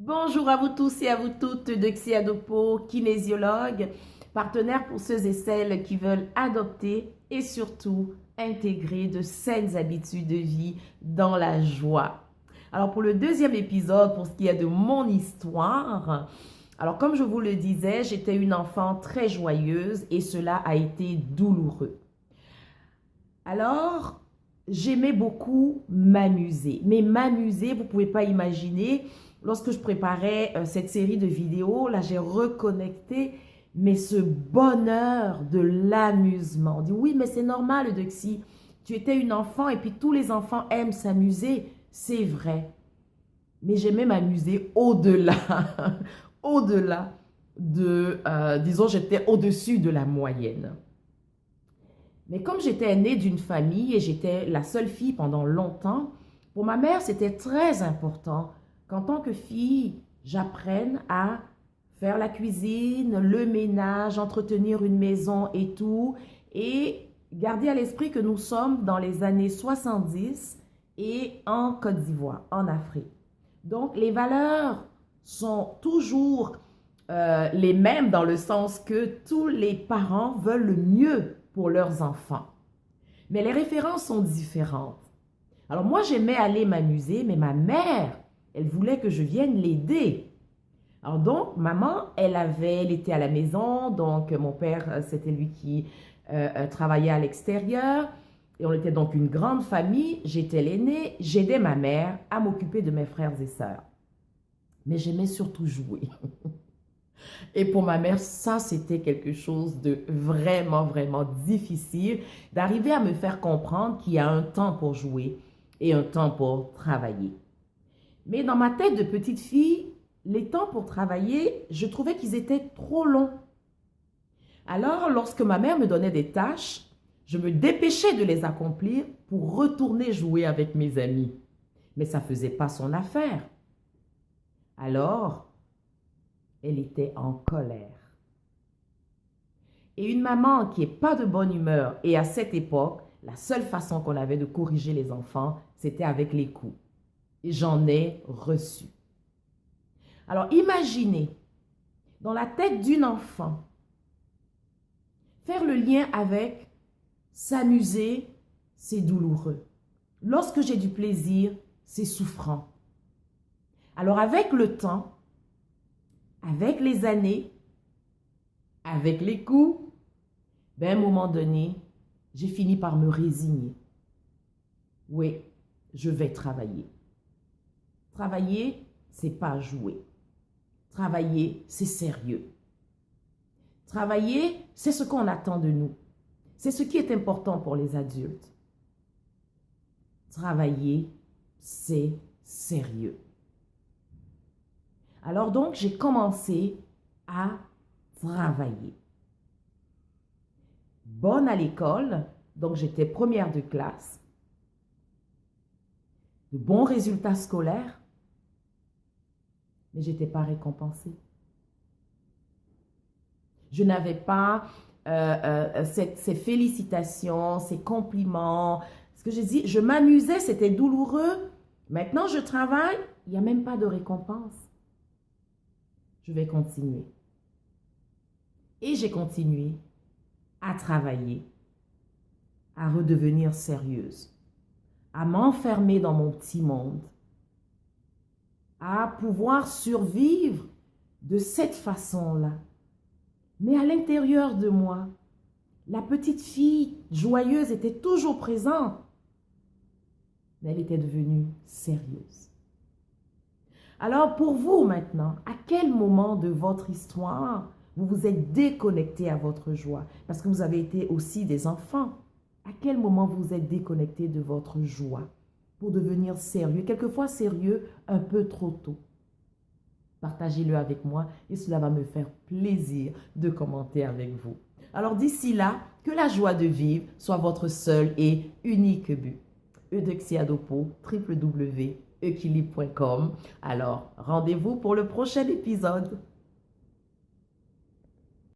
Bonjour à vous tous et à vous toutes, Eudoxie Adopo, kinésiologue, partenaire pour ceux et celles qui veulent adopter et surtout intégrer de saines habitudes de vie dans la joie. Alors pour le deuxième épisode, pour ce qui est de mon histoire, alors comme je vous le disais, j'étais une enfant très joyeuse et cela a été douloureux. Alors, j'aimais beaucoup m'amuser. Mais m'amuser, vous ne pouvez pas imaginer, lorsque je préparais cette série de vidéos, là, j'ai reconnecté, mais ce bonheur de l'amusement. On dit, oui, mais c'est normal, Eudoxie. Tu étais une enfant et puis tous les enfants aiment s'amuser. C'est vrai. Mais j'aimais m'amuser au-delà, au-delà de, disons, j'étais au-dessus de la moyenne. Mais comme j'étais née d'une famille et j'étais la seule fille pendant longtemps, pour ma mère, c'était très important qu'en tant que fille, j'apprenne à faire la cuisine, le ménage, entretenir une maison et tout. Et garder à l'esprit que nous sommes dans les années 70 et en Côte d'Ivoire, en Afrique. Donc, les valeurs sont toujours les mêmes dans le sens que tous les parents veulent le mieux pour leurs enfants. Mais les références sont différentes. Alors moi, j'aimais aller m'amuser, mais ma mère, elle voulait que je vienne l'aider. Alors donc, maman, elle était à la maison, donc mon père, c'était lui qui travaillait à l'extérieur. Et on était donc une grande famille, j'étais l'aînée, j'aidais ma mère à m'occuper de mes frères et sœurs. Mais j'aimais surtout jouer. Et pour ma mère, ça, c'était quelque chose de vraiment, vraiment difficile, d'arriver à me faire comprendre qu'il y a un temps pour jouer et un temps pour travailler. Mais dans ma tête de petite fille, les temps pour travailler, je trouvais qu'ils étaient trop longs. Alors, lorsque ma mère me donnait des tâches, je me dépêchais de les accomplir pour retourner jouer avec mes amis. Mais ça ne faisait pas son affaire. Alors, elle était en colère. Et une maman qui n'est pas de bonne humeur, et à cette époque, la seule façon qu'on avait de corriger les enfants, c'était avec les coups. Et j'en ai reçu. Alors imaginez, dans la tête d'une enfant, faire le lien avec s'amuser, c'est douloureux. Lorsque j'ai du plaisir, c'est souffrant. Alors avec le temps, avec les années, avec les coups, à un moment donné, j'ai fini par me résigner. Oui, je vais travailler. Travailler, c'est pas jouer. Travailler, c'est sérieux. Travailler, c'est ce qu'on attend de nous. C'est ce qui est important pour les adultes. Travailler, c'est sérieux. Alors donc, j'ai commencé à travailler. Bonne à l'école, donc j'étais première de classe, de bons résultats scolaires, mais je n'étais pas récompensée. Je n'avais pas ces félicitations, ces compliments. Ce que je dis, je m'amusais, c'était douloureux. Maintenant, je travaille, il n'y a même pas de récompense. Je vais continuer. Et j'ai continué à travailler, à redevenir sérieuse, à m'enfermer dans mon petit monde, à pouvoir survivre de cette façon-là. Mais à l'intérieur de moi, la petite fille joyeuse était toujours présente, mais elle était devenue sérieuse. Alors pour vous maintenant, à quel moment de votre histoire vous vous êtes déconnecté à votre joie? Parce que vous avez été aussi des enfants. À quel moment vous vous êtes déconnecté de votre joie pour devenir sérieux? Quelquefois sérieux un peu trop tôt. Partagez-le avec moi et cela va me faire plaisir de commenter avec vous. Alors d'ici là, que la joie de vivre soit votre seul et unique but. Eudoxie Adopo, www.equilibre.com. Alors, rendez-vous pour le prochain épisode.